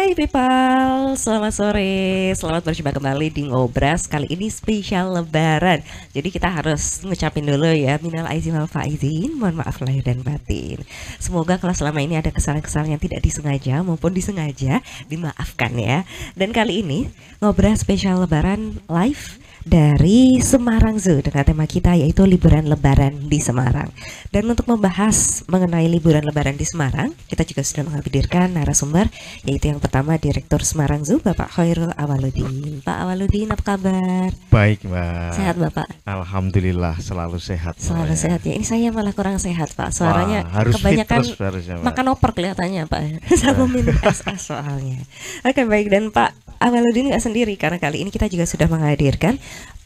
Hai people, selamat sore, selamat berjumpa kembali di Ngobras. Kali ini spesial Lebaran. Jadi kita harus ngucapin dulu ya, minal aizin wal faizin, mohon maaf lahir dan batin. Semoga kalau selama ini ada kesalahan-kesalahan yang tidak disengaja maupun disengaja, dimaafkan ya. Dan kali ini Ngobras spesial Lebaran live dari Semarang Zoo dengan tema kita yaitu liburan Lebaran di Semarang. Dan untuk membahas mengenai liburan Lebaran di Semarang, kita juga sudah menghadirkan narasumber, yaitu yang pertama Direktur Semarang Zoo, Bapak Khairul Awaludin. Pak Awaludin, apa kabar? Baik, Mbak. Sehat Bapak? Alhamdulillah selalu sehat. Selalu sehat ya. Ini saya malah kurang sehat Pak. Suaranya harus kebanyakan makan oper kelihatannya Pak. Sama minum es soalnya. Oke baik, dan Pak Awaludin nggak sendiri karena kali ini kita juga sudah menghadirkan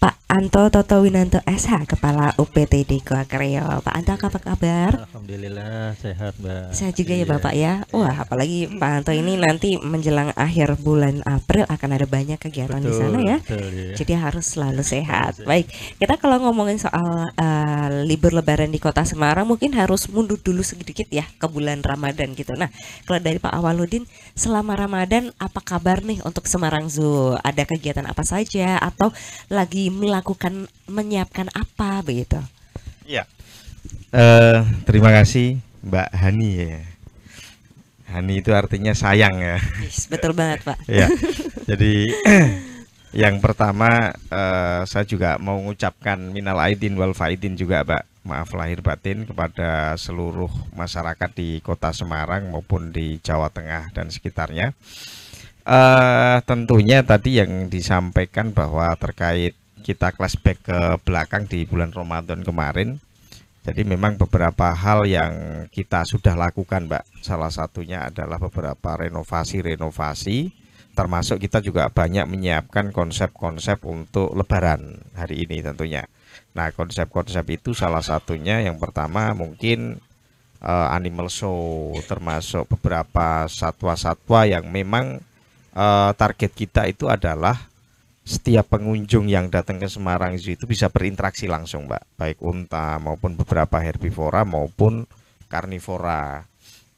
Pak Anto Toto Winanto SH, Kepala UPTD Goa Kreo. Pak Anto, apa kabar? Alhamdulillah sehat Mbak. Sehat juga ya Bapak ya. Wah, apalagi Pak Anto ini nanti menjelang akhir bulan April akan ada banyak kegiatan di sana ya. Betul, ya. Jadi harus selalu sehat. Baik, kita kalau ngomongin soal libur Lebaran di Kota Semarang mungkin harus mundur dulu sedikit ya ke bulan Ramadan gitu. Nah, kalau dari Pak Awaludin, selama Ramadan apa kabar nih untuk Semarang Zoo? Ada kegiatan apa saja atau lagi menyiapkan apa begitu? Ya. Terima kasih Mbak Hani ya. Hani itu artinya sayang ya. Yes, betul banget Pak. Ya. Jadi yang pertama saya juga mau mengucapkan minal aidin wal faidin juga Pak. Maaf lahir batin kepada seluruh masyarakat di Kota Semarang maupun di Jawa Tengah dan sekitarnya. Tentunya tadi yang disampaikan bahwa terkait kita flashback ke belakang di bulan Ramadan kemarin. Jadi memang beberapa hal yang kita sudah lakukan Mbak. Salah satunya adalah beberapa renovasi, termasuk kita juga banyak menyiapkan konsep-konsep untuk Lebaran hari ini tentunya. Nah, konsep-konsep itu salah satunya yang pertama mungkin animal show, termasuk beberapa satwa-satwa yang memang target kita itu adalah setiap pengunjung yang datang ke Semarang Zoo itu bisa berinteraksi langsung Mbak, baik unta maupun beberapa herbivora maupun karnivora.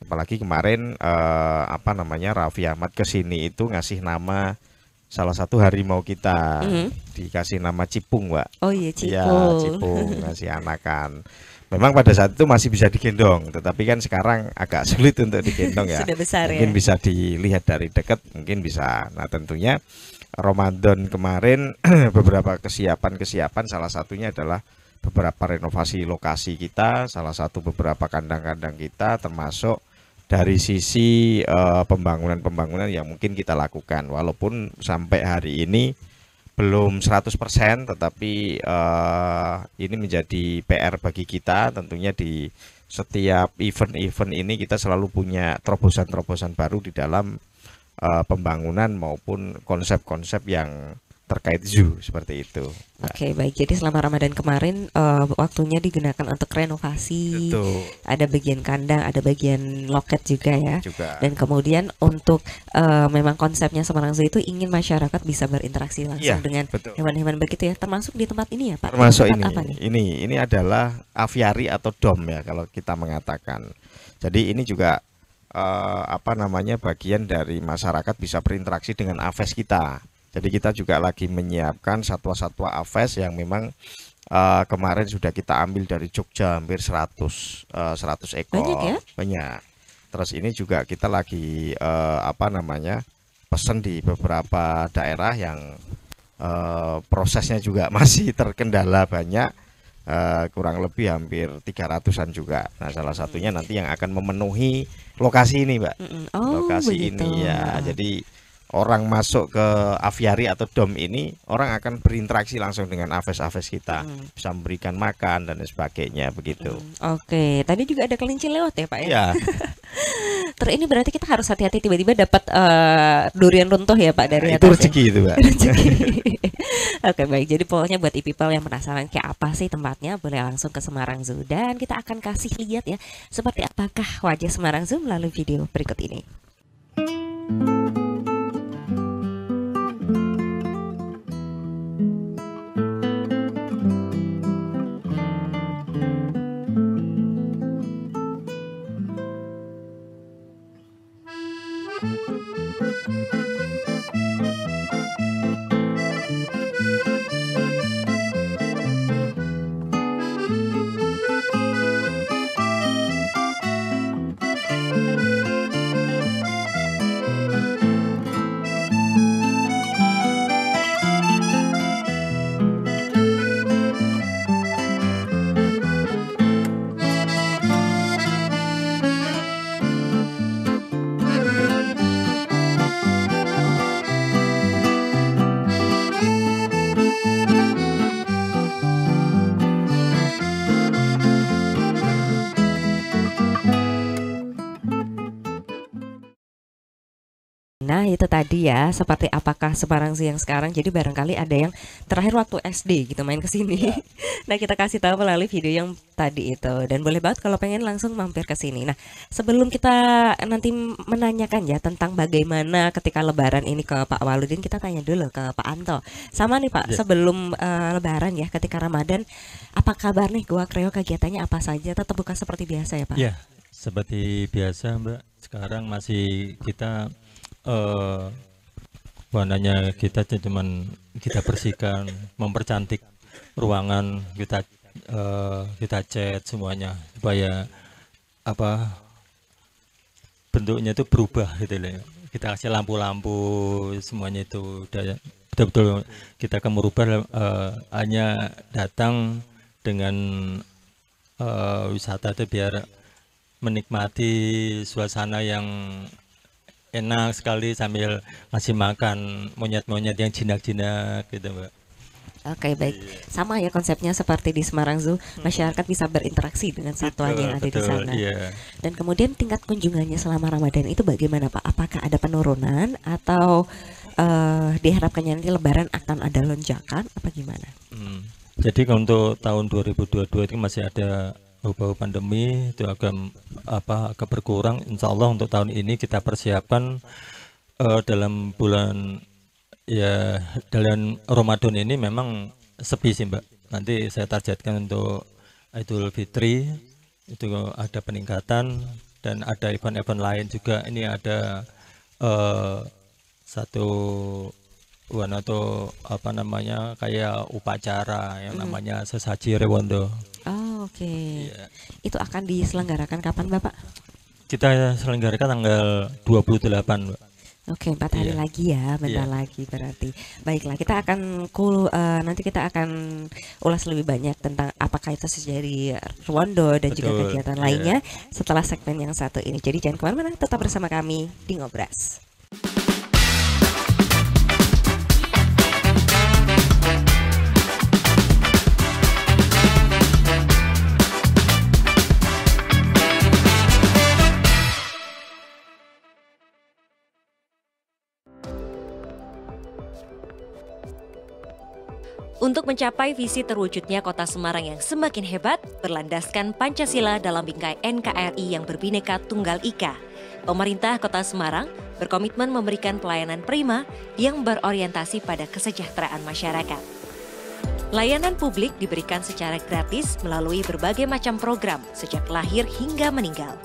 Apalagi kemarin Raffi Ahmad kesini itu ngasih nama salah satu harimau kita, dikasih nama Cipung Mbak. Oh iya, Cipung. Ya, Cipung ngasih anakan. Memang pada saat itu masih bisa digendong, tetapi kan sekarang agak sulit untuk digendong ya. Sudah besar mungkin ya. bisa dilihat dari dekat, mungkin bisa. Nah tentunya Ramadan kemarin beberapa kesiapan salah satunya adalah beberapa renovasi lokasi kita, salah satu beberapa kandang-kandang kita, termasuk dari sisi pembangunan yang mungkin kita lakukan, walaupun sampai hari ini belum 100%, tetapi ini menjadi PR bagi kita. Tentunya di setiap event-event ini kita selalu punya terobosan-terobosan baru di dalam pembangunan maupun konsep-konsep yang terkait zoo seperti itu. Oke, baik. Jadi selama Ramadan kemarin waktunya digunakan untuk renovasi. Betul. Ada bagian kandang, ada bagian loket juga ya. Juga. Dan kemudian untuk memang konsepnya Semarang Zoo itu ingin masyarakat bisa berinteraksi langsung dengan hewan-hewan begitu ya. Termasuk di tempat ini ya Pak. Termasuk tempat ini. Apa nih? Ini adalah aviari atau dom ya kalau kita mengatakan. Jadi ini juga bagian dari masyarakat bisa berinteraksi dengan aves kita. Jadi kita juga lagi menyiapkan satwa-satwa aves yang memang kemarin sudah kita ambil dari Jogja hampir 100 ekor. Banyak ya? Banyak. Terus ini juga kita lagi pesan di beberapa daerah yang prosesnya juga masih terkendala banyak. Kurang lebih hampir 300-an juga. Nah, salah satunya nanti yang akan memenuhi lokasi ini, Mbak. Lokasi begitu. ini ya. Jadi orang masuk ke aviari atau dom ini, orang akan berinteraksi langsung dengan aves-aves kita, bisa memberikan makan dan sebagainya begitu. Oke, tadi juga ada kelinci lewat ya Pak ya? Ya. Terus ini berarti kita harus hati-hati tiba-tiba dapat durian runtuh ya Pak dari Itu atas. rezeki itu, Mbak. Rezeki. Oke baik, jadi pokoknya buat people yang penasaran kayak apa sih tempatnya, boleh langsung ke Semarang Zoo. Dan kita akan kasih lihat ya seperti apakah wajah Semarang Zoo melalui video berikut ini. Nah itu tadi ya, seperti apakah Semarang Siang sekarang. Jadi barangkali ada yang terakhir waktu SD gitu main ke sini. Nah kita kasih tahu melalui video yang tadi itu. Dan boleh banget kalau pengen langsung mampir ke sini. Nah sebelum kita nanti menanyakan ya tentang bagaimana ketika Lebaran ini ke Pak Waludin, kita tanya dulu ke Pak Anto. Sama nih Pak, sebelum Lebaran ya, ketika Ramadan, apa kabar nih Gua Kreo, kegiatannya apa saja? Tetap buka seperti biasa ya Pak? Ya, seperti biasa Mbak. Sekarang masih kita warnanya kita cuman kita bersihkan, mempercantik ruangan, kita cat semuanya supaya apa bentuknya itu berubah gitu loh. Kita kasih lampu-lampu semuanya itu udah betul-betul kita akan merubah, hanya datang dengan wisata itu biar menikmati suasana yang enak sekali sambil ngasih makan monyet-monyet yang jinak-jinak gitu Mbak. Oke baik, sama ya konsepnya seperti di Semarang Zoo, masyarakat bisa berinteraksi dengan satwa yang ada di sana. Iya. Dan kemudian tingkat kunjungannya selama Ramadan itu bagaimana Pak? Apakah ada penurunan atau diharapkannya nanti Lebaran akan ada lonjakan apa gimana? Jadi untuk tahun 2022 itu masih ada beberapa pandemi, itu agak berkurang. Insya Allah untuk tahun ini kita persiapkan dalam bulan ya dalam Ramadan ini memang sepi sih Mbak. Nanti saya targetkan untuk Idul Fitri itu ada peningkatan, dan ada event-event lain juga. Ini ada satu atau apa namanya kayak upacara yang namanya sesaji rewondo. Oh, oke. Iya. Itu akan diselenggarakan kapan Bapak? Kita selenggarakan tanggal 28 Mbak. Oke, 4 hari lagi ya, bentar lagi berarti. Baiklah, kita akan nanti kita akan ulas lebih banyak tentang apakah itu sejarah Rwondo dan juga kegiatan lainnya setelah segmen yang satu ini. Jadi jangan kemana-mana, tetap bersama kami di Ngobras. Untuk mencapai visi terwujudnya Kota Semarang yang semakin hebat, berlandaskan Pancasila dalam bingkai NKRI yang berbineka Tunggal Ika, pemerintah Kota Semarang berkomitmen memberikan pelayanan prima yang berorientasi pada kesejahteraan masyarakat. Layanan publik diberikan secara gratis melalui berbagai macam program sejak lahir hingga meninggal.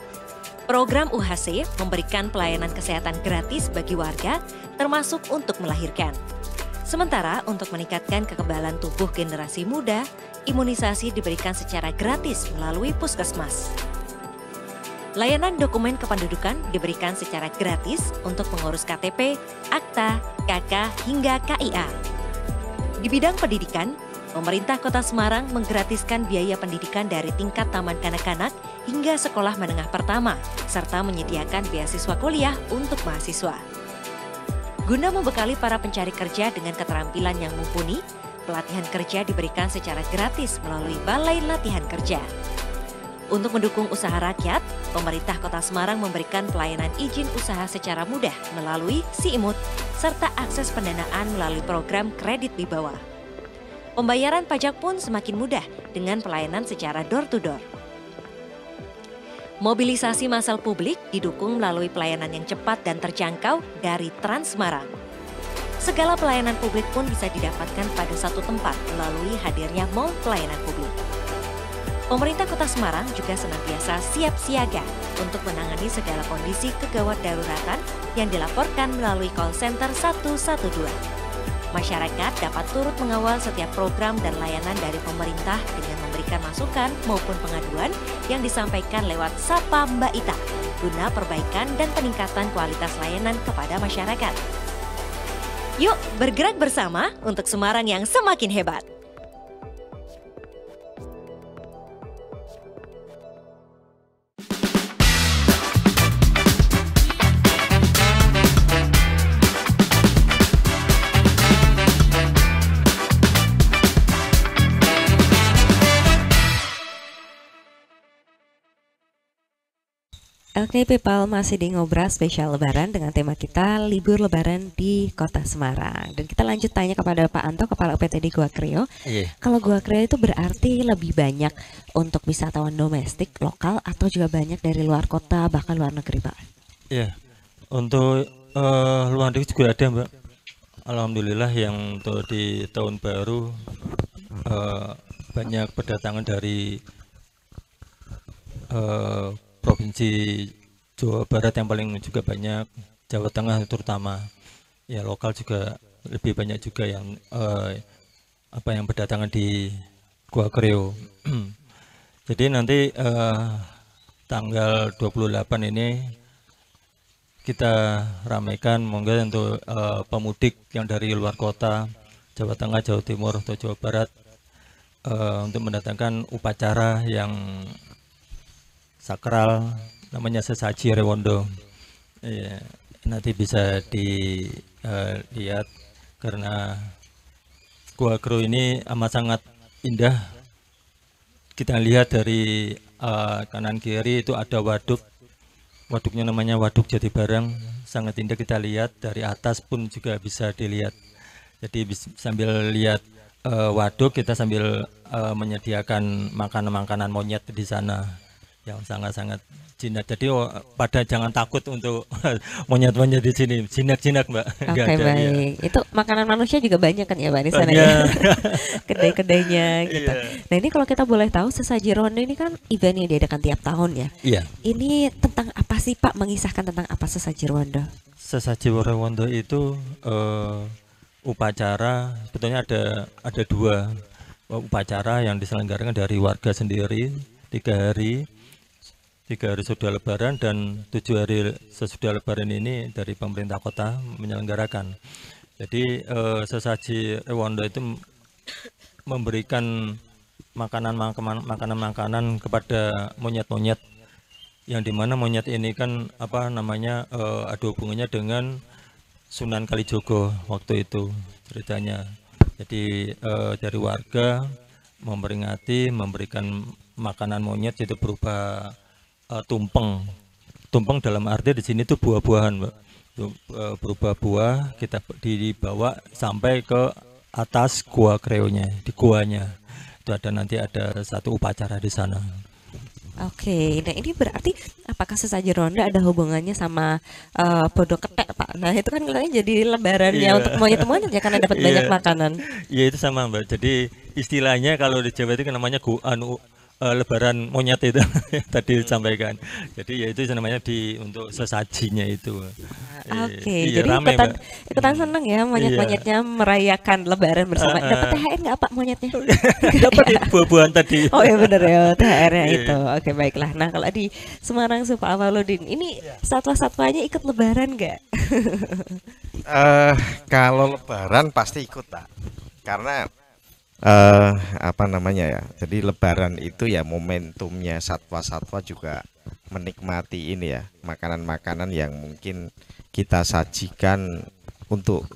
Program UHC memberikan pelayanan kesehatan gratis bagi warga, termasuk untuk melahirkan. Sementara untuk meningkatkan kekebalan tubuh generasi muda, imunisasi diberikan secara gratis melalui puskesmas. Layanan dokumen kependudukan diberikan secara gratis untuk mengurus KTP, akta, KK, hingga KIA. Di bidang pendidikan, pemerintah Kota Semarang menggratiskan biaya pendidikan dari tingkat taman kanak-kanak hingga sekolah menengah pertama, serta menyediakan beasiswa kuliah untuk mahasiswa. Guna membekali para pencari kerja dengan keterampilan yang mumpuni, pelatihan kerja diberikan secara gratis melalui Balai Latihan Kerja. Untuk mendukung usaha rakyat, pemerintah Kota Semarang memberikan pelayanan izin usaha secara mudah melalui SIIMUT, serta akses pendanaan melalui program kredit Wibawa. Pembayaran pajak pun semakin mudah dengan pelayanan secara door-to-door. Mobilisasi massal publik didukung melalui pelayanan yang cepat dan terjangkau dari Trans Semarang. Segala pelayanan publik pun bisa didapatkan pada satu tempat melalui hadirnya Mall Pelayanan Publik. Pemerintah Kota Semarang juga senantiasa siap siaga untuk menangani segala kondisi kegawat daruratan yang dilaporkan melalui call center 112. Masyarakat dapat turut mengawal setiap program dan layanan dari pemerintah dengan memberikan masukan maupun pengaduan yang disampaikan lewat Sapa Mbak Ita guna perbaikan dan peningkatan kualitas layanan kepada masyarakat. Yuk bergerak bersama untuk Semarang yang semakin hebat. Oke people, masih di Ngobras spesial Lebaran dengan tema kita libur Lebaran di Kota Semarang. Dan kita lanjut tanya kepada Pak Anto, Kepala UPTD Goa Kreo. Kalau Goa Kreo itu berarti lebih banyak untuk wisatawan domestik, lokal, atau juga banyak dari luar kota bahkan luar negeri, Pak? Iya, untuk luar negeri juga ada, Mbak. Alhamdulillah yang untuk di tahun baru banyak berdatangan dari Provinsi Jawa Barat yang paling juga banyak, Jawa Tengah terutama, ya lokal juga lebih banyak juga yang yang berdatangan di Goa Kreo. Jadi nanti tanggal 28 ini kita ramaikan monggo untuk pemudik yang dari luar kota, Jawa Tengah, Jawa Timur atau Jawa Barat untuk mendatangkan upacara yang sakral namanya sesaji rewondo. Ya, nanti bisa dilihat karena Goa Kreo ini amat sangat indah. Kita lihat dari kanan kiri itu ada waduk, waduknya namanya Waduk Jati Barang, sangat indah. Kita lihat dari atas pun juga bisa dilihat. Jadi sambil lihat waduk kita sambil menyediakan makanan-makanan monyet di sana yang sangat-sangat jinak. Jadi pada jangan takut untuk monyet-monyet di sini. Jinak-jinak, Mbak. Oke, baik. Ya. Itu makanan manusia juga banyak kan ya, Mbak, di sana ya? Kedai-kedainya gitu. Nah, ini kalau kita boleh tahu sesaji rondo ini kan event yang diadakan tiap tahun ya. Iya. Ini tentang apa sih, Pak? Mengisahkan tentang apa sesaji rondo? Sesaji rondo itu upacara, sebetulnya ada dua upacara yang diselenggarakan dari warga sendiri 3 hari sudah Lebaran, dan 7 hari sesudah Lebaran ini dari pemerintah kota menyelenggarakan. Jadi sesaji rewondo itu memberikan makanan kepada monyet-monyet, yang dimana monyet ini kan ada hubungannya dengan Sunan Kalijogo waktu itu ceritanya. Jadi dari warga memberikan makanan monyet itu berupa tumpeng dalam arti di sini tuh buah-buahan, Mbak. Berupa buah kita dibawa sampai ke atas Goa Kreonya, di goanya. Itu nanti ada satu upacara di sana. Oke, nah ini berarti apakah sesaji rondo ada hubungannya sama Pondok Ketek, Pak? Nah itu kan kelihatannya jadi lebarannya untuk monyet-monyet ya, karena dapat banyak makanan. Iya, itu sama, Mbak. Jadi istilahnya kalau di Jawa itu namanya lebaran monyet itu yang tadi disampaikan. Jadi ya itu namanya untuk sesajinya itu. Oke, jadi rame, ikutan seneng ya monyet-monyetnya merayakan lebaran bersama. Dapat THR nggak, Pak, monyetnya? Dapat buah-buahan tadi. Oh ya benar ya, THR-nya itu. Oke, baiklah. Nah kalau di Semarang, Pak Awaludin, ini satwa-satwanya ikut lebaran nggak? Kalau lebaran pasti ikut, Pak. Karena jadi lebaran itu ya momentumnya satwa-satwa juga menikmati ini ya, makanan-makanan yang mungkin kita sajikan untuk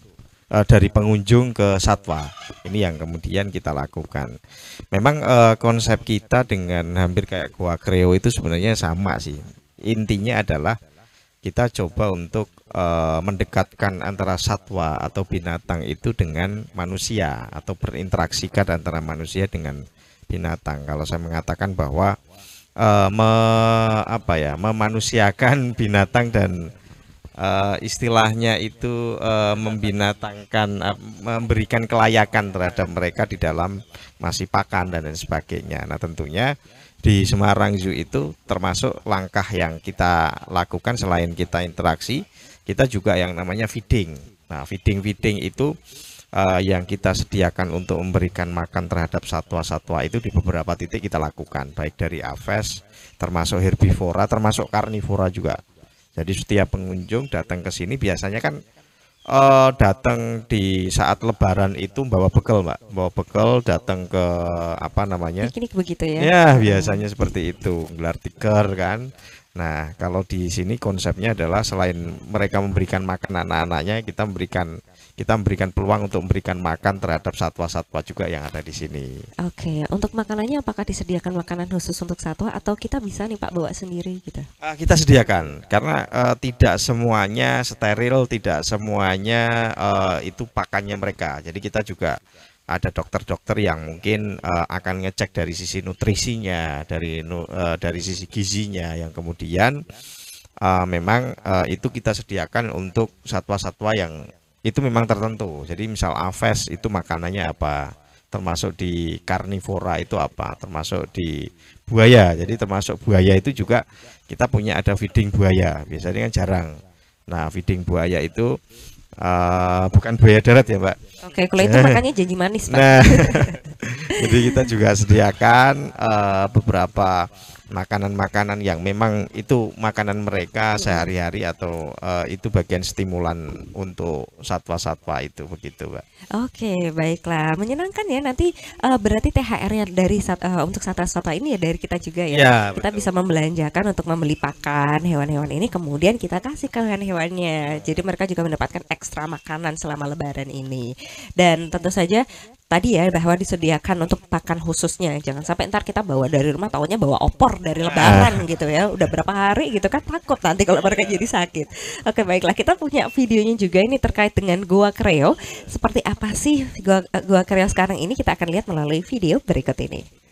dari pengunjung ke satwa. Ini yang kemudian kita lakukan. Memang konsep kita dengan hampir kayak Goa Kreo itu sebenarnya sama sih. Intinya adalah kita coba untuk mendekatkan antara satwa atau binatang itu dengan manusia, atau berinteraksikan antara manusia dengan binatang. Kalau saya mengatakan bahwa memanusiakan binatang dan istilahnya itu membinatangkan, memberikan kelayakan terhadap mereka di dalam masih pakan dan lain sebagainya. Nah tentunya di Semarang Zoo itu termasuk langkah yang kita lakukan selain kita interaksi, kita juga yang namanya feeding. Nah, feeding itu yang kita sediakan untuk memberikan makan terhadap satwa-satwa itu di beberapa titik kita lakukan, baik dari aves, termasuk herbivora, termasuk karnivora juga. Jadi setiap pengunjung datang ke sini biasanya kan datang di saat Lebaran itu bawa bekal, Mbak, bawa bekal datang ke apa namanya? Piknik begitu ya? Ya, biasanya seperti itu, gelar tikar kan. Nah, kalau di sini konsepnya adalah selain mereka memberikan makan anak-anaknya, kita memberikan peluang untuk memberikan makan terhadap satwa-satwa juga yang ada di sini. Oke, untuk makanannya apakah disediakan makanan khusus untuk satwa atau kita bisa nih Pak bawa sendiri gitu? Kita sediakan karena tidak semuanya steril, tidak semuanya itu pakannya mereka. Jadi kita juga ada dokter-dokter yang mungkin akan ngecek dari sisi nutrisinya, dari sisi gizinya, yang kemudian memang itu kita sediakan untuk satwa-satwa yang itu memang tertentu. Jadi misal aves itu makanannya apa, termasuk di karnivora itu apa, termasuk di buaya. Jadi termasuk buaya itu juga kita punya ada feeding buaya. Biasanya kan jarang. Nah, feeding buaya itu bukan buaya darat ya, Mbak. Oke, kalau itu makannya janji manis, Pak. Nah, jadi kita juga sediakan beberapa makanan-makanan yang memang itu makanan mereka sehari-hari atau itu bagian stimulan untuk satwa-satwa itu, begitu, Mbak. Oke, baiklah. Menyenangkan ya nanti berarti THR-nya dari untuk satwa-satwa ini ya dari kita juga ya. Ya, kita betul. bisa membelanjakan untuk membeli pakan hewan-hewan ini, kemudian kita kasih ke hewan-hewannya. Jadi mereka juga mendapatkan ekstra makanan selama Lebaran ini. Dan tentu saja tadi ya bahwa disediakan untuk pakan khususnya. Jangan sampai ntar kita bawa dari rumah taunya bawa opor dari Lebaran gitu ya. Udah berapa hari gitu kan, takut nanti kalau mereka jadi sakit. Oke, baiklah, kita punya videonya juga ini terkait dengan Goa Kreo. Seperti apa sih Goa Kreo sekarang ini, kita akan lihat melalui video berikut ini.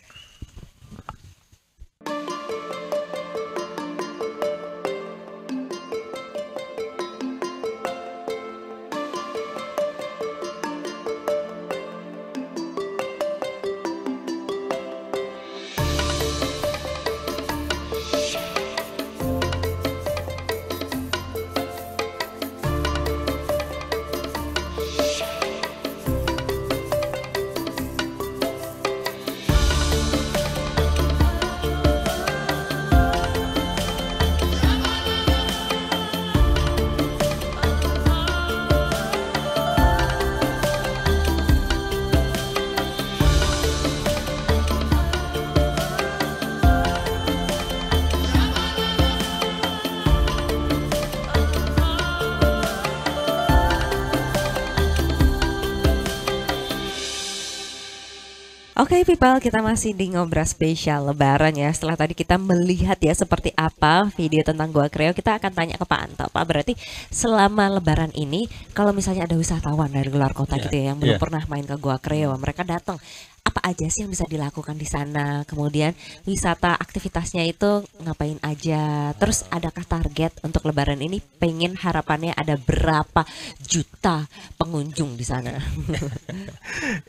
Oke, people, kita masih di Ngobras spesial Lebaran ya. Setelah tadi kita melihat ya seperti apa video tentang Goa Kreo, kita akan tanya ke Pak Anto. Pak, berarti selama Lebaran ini kalau misalnya ada wisatawan dari luar kota gitu ya yang belum pernah main ke Goa Kreo, mereka datang, apa aja sih yang bisa dilakukan di sana? Kemudian wisata aktivitasnya itu ngapain aja? Terus adakah target untuk Lebaran ini? Pengen harapannya ada berapa juta pengunjung di sana?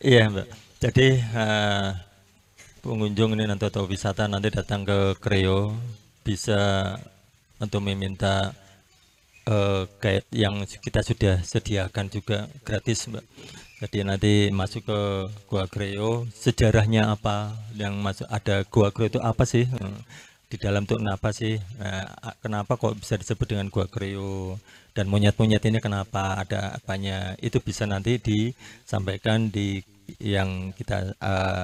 Iya, Mbak. Jadi pengunjung ini nanti atau wisata nanti datang ke Kreo bisa untuk meminta guide yang kita sudah sediakan juga gratis, Mbak. Jadi nanti masuk ke Goa Kreo, sejarahnya apa, yang masuk ada Goa Kreo itu apa sih, di dalam tuh kenapa sih, kenapa kok bisa disebut dengan Goa Kreo, dan monyet-monyet ini kenapa, ada apanya, itu bisa nanti disampaikan di yang kita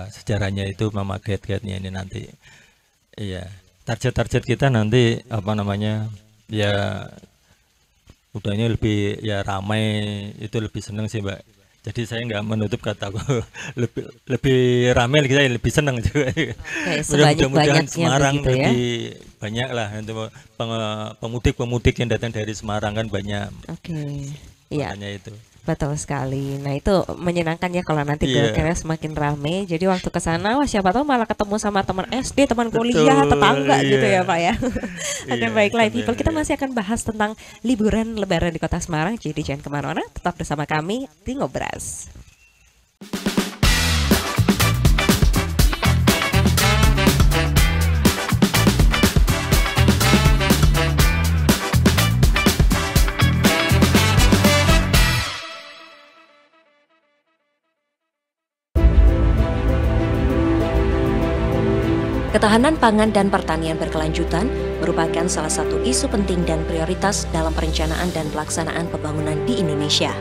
sejarahnya itu mama guide-guide-nya ini nanti. Iya, target kita nanti apa namanya ya, udahnya lebih ya ramai, itu lebih seneng sih, Mbak. Jadi saya nggak menutup kataku lebih ramai, kita lebih senang juga. Mudah-mudahan Semarang begitu, lebih banyak lah untuk pemudik-pemudik yang datang dari Semarang kan banyak. Oke, iya. Itu. Betul sekali. Nah, itu menyenangkan ya kalau nanti Goa Kreo semakin rame. Jadi waktu ke sana, wah siapa tahu malah ketemu sama teman SD, teman kuliah, tetangga gitu ya, Pak ya. Oke, baiklah people, kita masih akan bahas tentang liburan Lebaran di Kota Semarang. Jadi jangan kemana-mana, tetap bersama kami di Ngobras. Ketahanan pangan dan pertanian berkelanjutan merupakan salah satu isu penting dan prioritas dalam perencanaan dan pelaksanaan pembangunan di Indonesia.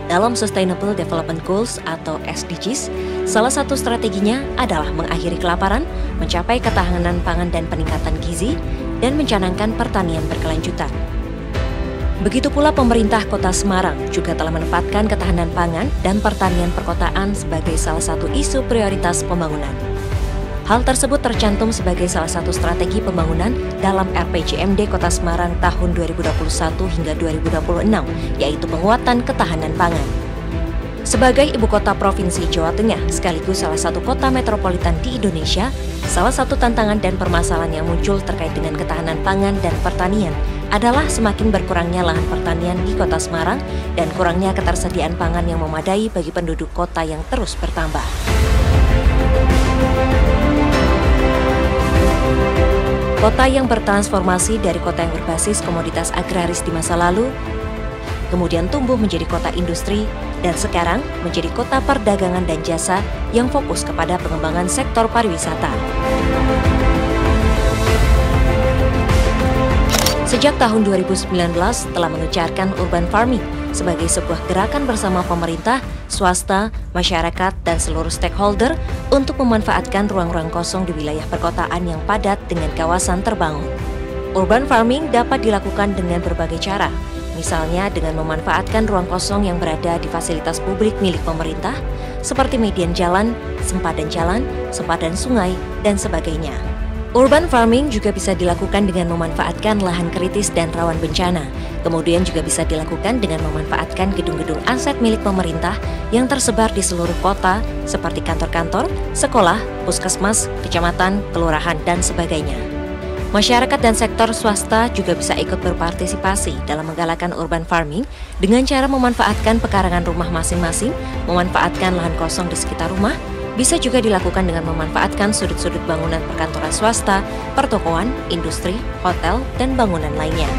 Dalam Sustainable Development Goals atau SDGs, salah satu strateginya adalah mengakhiri kelaparan, mencapai ketahanan pangan dan peningkatan gizi, dan mencanangkan pertanian berkelanjutan. Begitu pula pemerintah Kota Semarang juga telah menempatkan ketahanan pangan dan pertanian perkotaan sebagai salah satu isu prioritas pembangunan. Hal tersebut tercantum sebagai salah satu strategi pembangunan dalam RPJMD Kota Semarang tahun 2021 hingga 2026, yaitu penguatan ketahanan pangan. Sebagai ibu kota Provinsi Jawa Tengah, sekaligus salah satu kota metropolitan di Indonesia, salah satu tantangan dan permasalahan yang muncul terkait dengan ketahanan pangan dan pertanian adalah semakin berkurangnya lahan pertanian di Kota Semarang dan kurangnya ketersediaan pangan yang memadai bagi penduduk kota yang terus bertambah. Kota yang bertransformasi dari kota yang berbasis komoditas agraris di masa lalu, kemudian tumbuh menjadi kota industri, dan sekarang menjadi kota perdagangan dan jasa yang fokus kepada pengembangan sektor pariwisata. Sejak tahun 2019 telah mengejarkan urban farming sebagai sebuah gerakan bersama pemerintah, swasta, masyarakat, dan seluruh stakeholder untuk memanfaatkan ruang-ruang kosong di wilayah perkotaan yang padat dengan kawasan terbangun. Urban farming dapat dilakukan dengan berbagai cara, misalnya dengan memanfaatkan ruang kosong yang berada di fasilitas publik milik pemerintah, seperti median jalan, sempadan sungai, dan sebagainya. Urban farming juga bisa dilakukan dengan memanfaatkan lahan kritis dan rawan bencana. Kemudian juga bisa dilakukan dengan memanfaatkan gedung-gedung aset milik pemerintah yang tersebar di seluruh kota seperti kantor-kantor, sekolah, puskesmas, kecamatan, kelurahan, dan sebagainya. Masyarakat dan sektor swasta juga bisa ikut berpartisipasi dalam menggalakkan urban farming dengan cara memanfaatkan pekarangan rumah masing-masing, memanfaatkan lahan kosong di sekitar rumah. Bisa juga dilakukan dengan memanfaatkan sudut-sudut bangunan perkantoran swasta, pertokoan, industri, hotel, dan bangunan lainnya.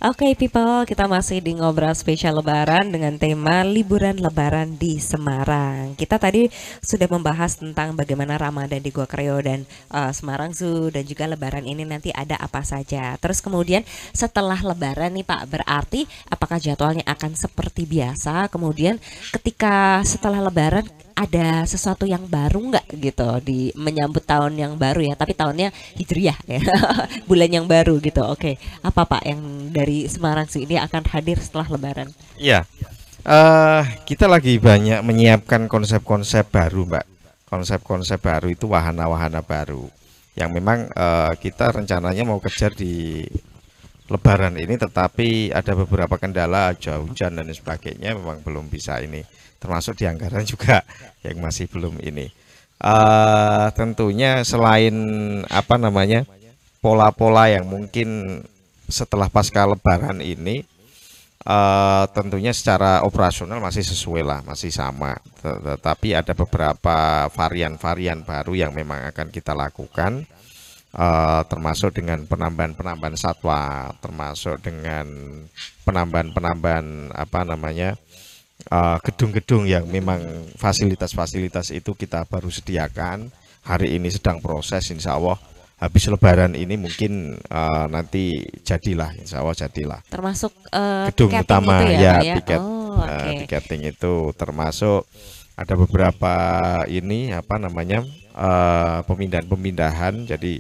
Oke people, kita masih di ngobrol spesial Lebaran dengan tema liburan Lebaran di Semarang. Kita tadi sudah membahas tentang bagaimana Ramadan di Gua Kreo dan Semarang Zoo, dan juga Lebaran ini nanti ada apa saja. Terus kemudian setelah Lebaran nih Pak, berarti apakah jadwalnya akan seperti biasa? Kemudian ketika setelah Lebaran ada sesuatu yang baru nggak gitu di menyambut tahun yang baru ya, tapi tahunnya Hijriah ya, bulan yang baru gitu. Oke, apa Pak yang dari Semarang sih ini akan hadir setelah Lebaran? Iya, kita lagi banyak menyiapkan konsep-konsep baru, Mbak. Konsep-konsep baru itu wahana-wahana baru yang memang kita rencananya mau kejar di Lebaran ini, tetapi ada beberapa kendala, hujan dan sebagainya, memang belum bisa ini. Termasuk di anggaran juga yang masih belum ini. Tentunya selain pola-pola yang mungkin setelah pasca Lebaran ini, tentunya secara operasional masih sesuai lah, masih sama. Tetapi ada beberapa varian-varian baru yang memang akan kita lakukan, termasuk dengan penambahan satwa, termasuk dengan penambahan gedung-gedung yang memang fasilitas-fasilitas itu kita baru sediakan. Hari ini sedang proses, insya Allah habis Lebaran ini mungkin nanti jadilah, insya Allah jadilah. Termasuk gedung utama itu ya, ya? tiket, tiketing itu termasuk ada beberapa ini pemindahan. Jadi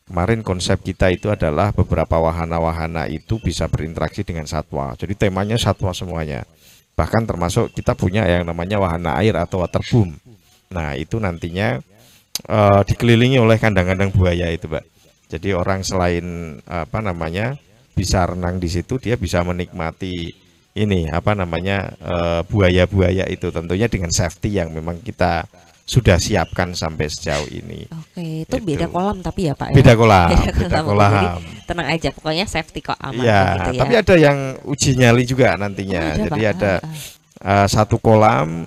kemarin konsep kita itu adalah beberapa wahana-wahana itu bisa berinteraksi dengan satwa. Jadi temanya satwa semuanya. Bahkan termasuk kita punya yang namanya wahana air atau waterboom. Nah itu nantinya dikelilingi oleh kandang-kandang buaya itu, Pak. Jadi orang selain bisa renang di situ, dia bisa menikmati ini buaya-buaya itu, tentunya dengan safety yang memang kita sudah siapkan sampai sejauh ini. Oke, itu Itu. beda kolam tapi ya Pak ya? Beda kolam, Beda beda kolam. kolam. Jadi tenang aja, pokoknya safety kok aman Ya, gitu ya. tapi ada yang uji nyali juga nantinya. Oh, Jadi Pak. ada satu kolam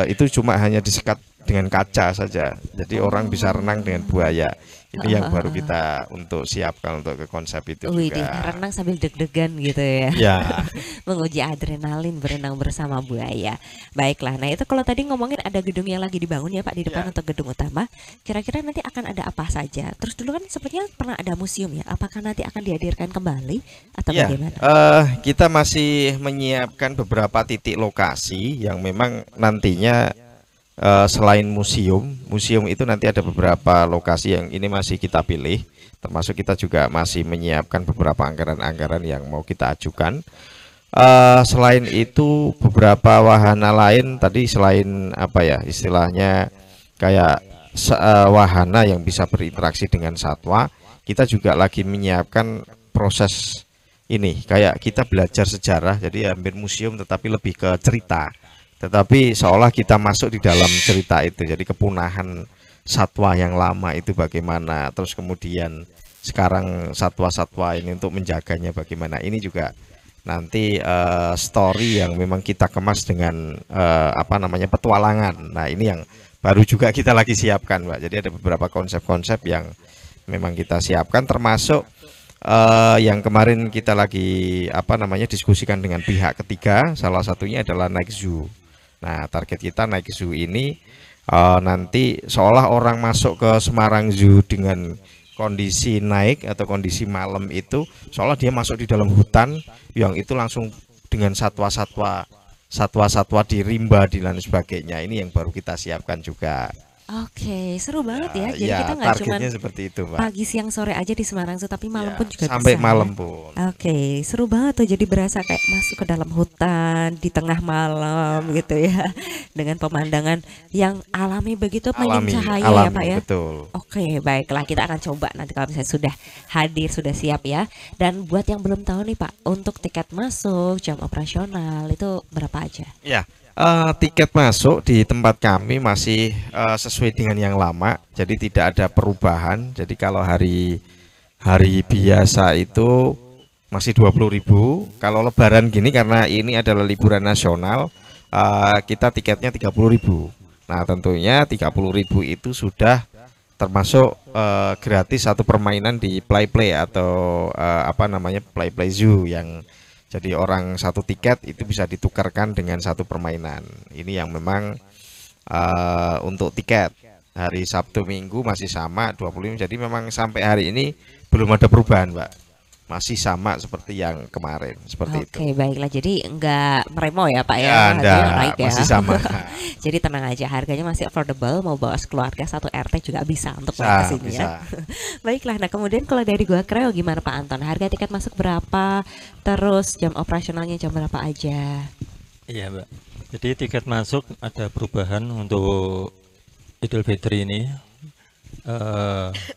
itu cuma hanya disekat dengan kaca saja. Jadi orang bisa renang dengan buaya. Ini yang baru kita untuk siapkan untuk ke konsep itu Wih, juga. renang sambil deg-degan gitu ya. Ya, Menguji adrenalin berenang bersama buaya. Baiklah, nah itu kalau tadi ngomongin ada gedung yang lagi dibangun ya Pak di depan Ya. untuk gedung utama. Kira-kira nanti akan ada apa saja? Terus dulu kan sepertinya pernah ada museum ya. Apakah nanti akan dihadirkan kembali atau ya. bagaimana? Kita masih menyiapkan beberapa titik lokasi yang memang nantinya selain museum itu nanti ada beberapa lokasi yang ini masih kita pilih, termasuk kita juga masih menyiapkan beberapa anggaran-anggaran yang mau kita ajukan. Selain itu beberapa wahana lain tadi selain apa ya istilahnya kayak wahana yang bisa berinteraksi dengan satwa, kita juga lagi menyiapkan proses ini kayak kita belajar sejarah, jadi hampir museum tetapi lebih ke cerita. Tetapi seolah kita masuk di dalam cerita itu. Jadi kepunahan satwa yang lama itu bagaimana, terus kemudian sekarang satwa-satwa ini untuk menjaganya bagaimana. Ini juga nanti story yang memang kita kemas dengan apa namanya petualangan. Nah, ini yang baru juga kita lagi siapkan, Mbak. Jadi ada beberapa konsep-konsep yang memang kita siapkan, termasuk yang kemarin kita lagi apa namanya diskusikan dengan pihak ketiga. Salah satunya adalah naik zoo. Nah, target kita naik zoo ini nanti seolah orang masuk ke Semarang Zoo dengan kondisi naik atau kondisi malam itu seolah dia masuk di dalam hutan yang itu langsung dengan satwa-satwa di rimba dan lain sebagainya. Ini yang baru kita siapkan juga. Oke, seru banget ya. Jadi Ya, kita nggak cuma targetnya seperti itu, Mbak. pagi, siang, sore aja di Semarang Zoo, tapi malam Ya, pun juga sampai bisa. malam pun. Oke, seru banget tuh. Jadi berasa kayak masuk ke dalam hutan di tengah malam gitu ya, dengan pemandangan yang alami begitu, minim cahaya ya alami, Pak ya. betul. Oke, baiklah kita akan coba nanti kalau misalnya sudah hadir, sudah siap ya. Dan buat yang belum tahu nih Pak, untuk tiket masuk, jam operasional itu berapa aja? Ya, tiket masuk di tempat kami masih sesuai dengan yang lama, jadi tidak ada perubahan. Jadi kalau hari biasa itu masih 20.000. Kalau Lebaran gini karena ini adalah liburan nasional, kita tiketnya 30.000. Nah, tentunya 30.000 itu sudah termasuk gratis satu permainan di Play atau apa namanya Play Zoo yang jadi orang satu tiket itu bisa ditukarkan dengan satu permainan. Ini yang memang untuk tiket hari Sabtu Minggu masih sama 25. Jadi memang sampai hari ini belum ada perubahan, Mbak. Masih sama seperti yang kemarin, seperti itu. Oke, baiklah. Jadi enggak meremo ya Pak ya, Ya, harganya enggak, naik ya. masih sama. Jadi tenang aja, harganya masih affordable. Mau bawa keluarga satu RT juga bisa untuk Bisa, main ke sini bisa. ya. Baiklah, nah kemudian kalau dari Gua Kreo gimana Pak Anton? Harga tiket masuk berapa? Terus jam operasionalnya jam berapa aja? Iya, Mbak. Jadi tiket masuk ada perubahan untuk Idul Fitri ini.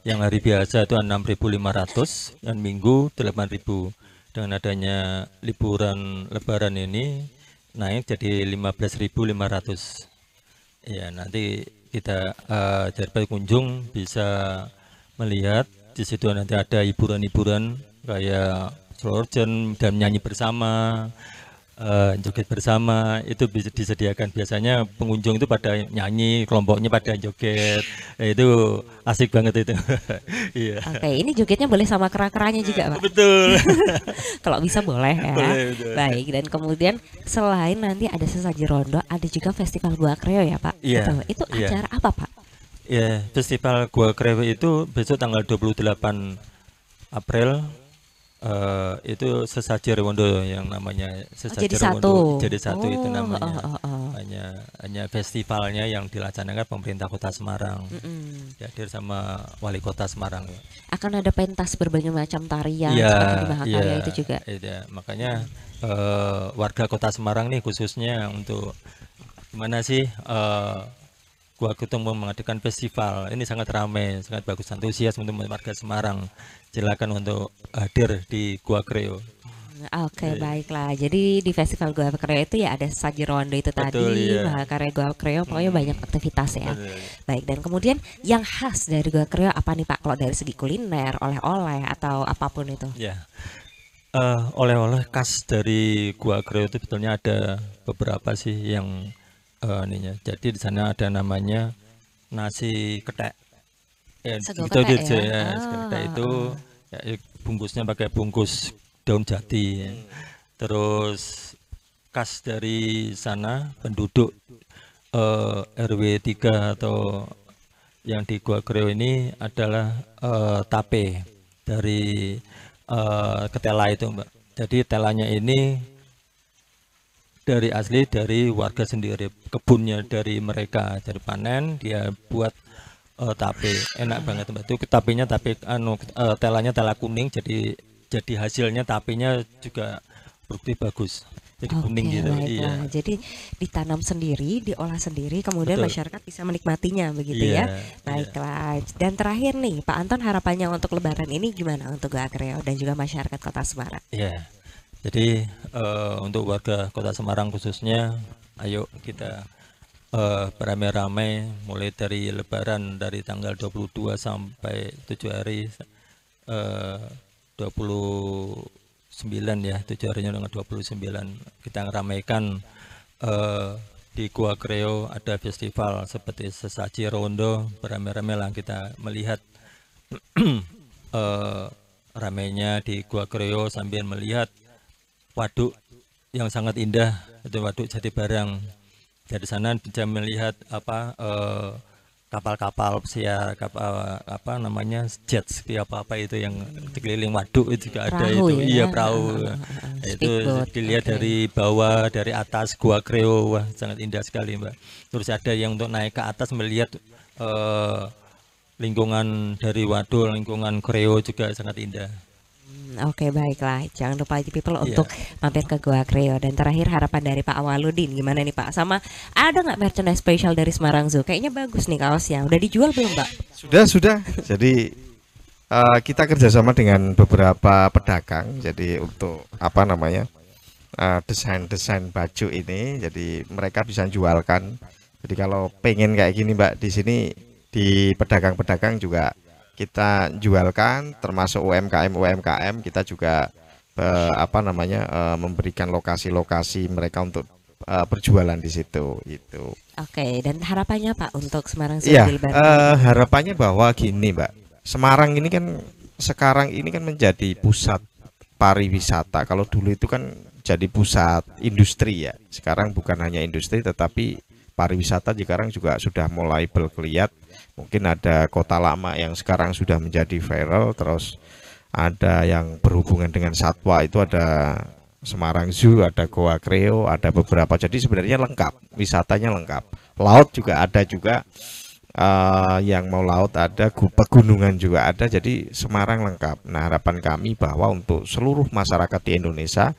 Yang hari biasa itu 6.500 dan Minggu 8.000. Dengan adanya liburan Lebaran ini naik jadi 15.500. Ya, nanti kita dari pengunjung bisa melihat di situ nanti ada hiburan-hiburan kayak slorjen dan nyanyi bersama, joget bersama, itu bisa disediakan. Biasanya pengunjung itu pada nyanyi, kelompoknya pada joget. Itu asik banget itu. Iya. Oke, ini jogetnya boleh sama kera-keranya juga Pak? Betul. Kalau bisa boleh ya. Boleh, betul. Baik, dan kemudian selain nanti ada sesaji rondo, ada juga festival Gua Kreo ya Pak? Iya, Betul. Itu iya. acara apa Pak? Ya, festival Gua Kreo itu besok tanggal 28 April. Itu sesaji Rewondo yang namanya sesaji jadi Rewondo. satu. Jadi satu itu Oh, namanya. oh. Hanya festivalnya yang dilaksanakan pemerintah Kota Semarang. Hadir sama Wali Kota Semarang. Akan ada pentas berbagai macam tarian Iya, seperti di Mahakarya iya, itu juga. iya. Makanya warga Kota Semarang nih khususnya untuk gimana sih Gua Ketemu mengadakan festival ini sangat ramai, sangat bagus, antusias untuk warga Semarang. Silakan untuk hadir di Gua Kreo. Oke, baiklah. Jadi di Festival Goa Kreo itu ya ada Saji Rondo itu Betul, tadi, iya. Mahakarya Goa Kreo, pokoknya banyak aktivitas ya. Betul. Baik, dan kemudian yang khas dari Goa Kreo apa nih Pak? Kalau dari segi kuliner, oleh-oleh atau apapun itu. Ya. Oleh-oleh khas dari Gua Kreo itu sebetulnya ada beberapa sih yang ininya. Jadi di sana ada namanya nasi ketek. Ya, Sego gitu ketek aja ya? ya. Nasi ketek itu ya, bungkusnya pakai bungkus daun jati. Ya. Terus khas dari sana penduduk RW 3 atau yang di Gua Kreo ini adalah tape dari ketela itu, Mbak. Jadi telanya ini dari asli dari warga sendiri, kebunnya dari mereka, dari panen dia buat tape, enak banget, Mbak. Itu tapenya tape telanya tela kuning, jadi hasilnya tapenya juga produktif bagus. Jadi kuning Oke, gitu. Iya. baiklah. Jadi ditanam sendiri, diolah sendiri, kemudian Betul. masyarakat bisa menikmatinya begitu Iya, ya. Baiklah. Dan terakhir nih, Pak Anton harapannya untuk Lebaran ini gimana untuk Goa Kreo dan juga masyarakat Kota Semarang? Iya. Jadi untuk warga Kota Semarang khususnya, ayo kita beramai-ramai mulai dari Lebaran dari tanggal 22 sampai 7 hari 29 ya, 7 harinya dengan 29 kita meramaikan di Gua Kreo ada festival seperti sesaji rondo, beramai-ramai lah kita melihat ramainya di Gua Kreo sambil melihat waduk yang sangat indah, itu waduk Jati Barang. Dari sana bisa melihat kapal-kapal pesiar, kapal apa namanya jet ski apa itu yang dikeliling waduk itu juga ada Perahu itu. ya? Iya, perahu. Itu Speedboat, dilihat oke. dari bawah, dari atas Gua Kreo, wah sangat indah sekali, Mbak. Terus ada yang untuk naik ke atas melihat lingkungan dari waduk, lingkungan Kreo juga sangat indah. Oke, baiklah. Jangan lupa Haji People Iya. untuk mampir ke Goa Kreo. Dan terakhir harapan dari Pak Awaludin gimana nih Pak? Sama ada nggak merchandise spesial dari Semarang Zoo? Kayaknya bagus nih kaosnya. Udah dijual belum Pak? Sudah. Jadi kita kerjasama dengan beberapa pedagang. Jadi untuk apa namanya desain-desain baju ini, jadi mereka bisa jualkan. Jadi kalau pengen kayak gini Mbak, di sini di pedagang-pedagang juga kita jualkan, termasuk UMKM kita juga memberikan lokasi-lokasi mereka untuk berjualan di situ itu. Oke, dan harapannya Pak untuk Semarang Zoo Iya, di Lebaran? harapannya bahwa gini Mbak, Semarang ini kan sekarang ini kan menjadi pusat pariwisata. Kalau dulu itu kan jadi pusat industri ya. Sekarang bukan hanya industri tetapi pariwisata sekarang juga sudah mulai bergeliat. Mungkin ada kota lama yang sekarang sudah menjadi viral, terus ada yang berhubungan dengan satwa, itu ada Semarang Zoo, ada Goa Kreo, ada beberapa. Jadi sebenarnya lengkap, wisatanya lengkap. Laut juga ada juga, yang mau laut ada, pegunungan juga ada. Jadi Semarang lengkap. Nah, harapan kami bahwa untuk seluruh masyarakat di Indonesia,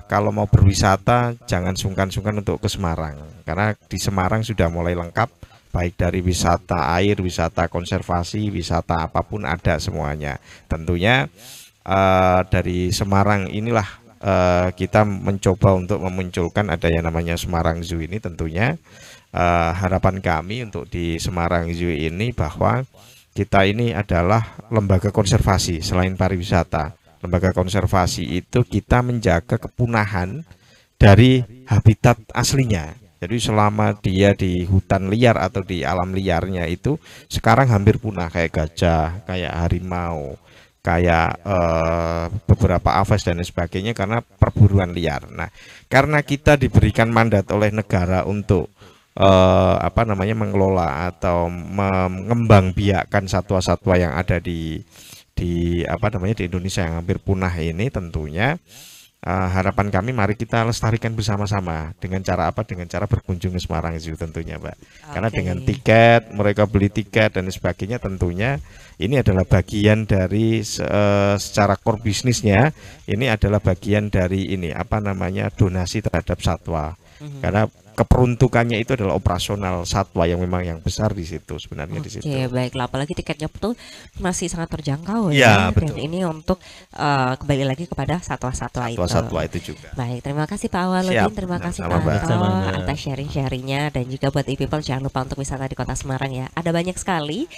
kalau mau berwisata jangan sungkan-sungkan untuk ke Semarang, karena di Semarang sudah mulai lengkap, baik dari wisata air, wisata konservasi, wisata apapun ada semuanya. Tentunya dari Semarang inilah kita mencoba untuk memunculkan ada yang namanya Semarang Zoo ini. Tentunya harapan kami untuk di Semarang Zoo ini bahwa kita ini adalah lembaga konservasi selain pariwisata. Lembaga konservasi itu kita menjaga kepunahan dari habitat aslinya. Jadi selama dia di hutan liar atau di alam liarnya itu sekarang hampir punah, kayak gajah, kayak harimau, kayak beberapa aves dan sebagainya karena perburuan liar. Nah, karena kita diberikan mandat oleh negara untuk mengelola atau mengembangbiakkan satwa-satwa yang ada di Indonesia yang hampir punah ini, tentunya harapan kami mari kita lestarikan bersama-sama dengan cara apa? Dengan cara berkunjung ke Semarang Zoo tentunya, Mbak. Karena Oke. dengan tiket, mereka beli tiket dan sebagainya, tentunya ini adalah bagian dari secara core bisnisnya, ini adalah bagian dari donasi terhadap satwa. Karena keperuntukannya itu adalah operasional satwa yang memang yang besar di situ sebenarnya di situ. Oke, baiklah. Apalagi tiketnya tuh masih sangat terjangkau Ya, ya. betul. Dan ini untuk kembali lagi kepada satwa-satwa itu. Satwa-satwa itu juga. Baik, terima kasih Pak Awaludin, Siap. terima kasih Sama-sama, Pak Mbak. Anto Sama-sama. atas sharing-sharingnya, dan juga buat e-people jangan lupa untuk wisata di Kota Semarang ya. Ada banyak sekali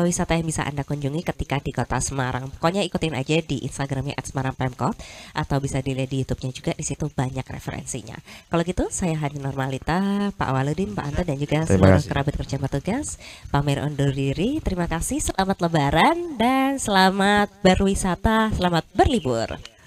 wisata yang bisa Anda kunjungi ketika di Kota Semarang. Pokoknya ikutin aja di Instagramnya @semarangpemkot atau bisa dilihat di YouTube-nya juga, di situ banyak referensinya. Kalau gitu saya Hani Normalita, Pak Awaludin, Pak Anto dan juga Terima seluruh kasih. kerabat kerja petugas pamir undur diri. Terima kasih, selamat Lebaran dan selamat berwisata, selamat berlibur.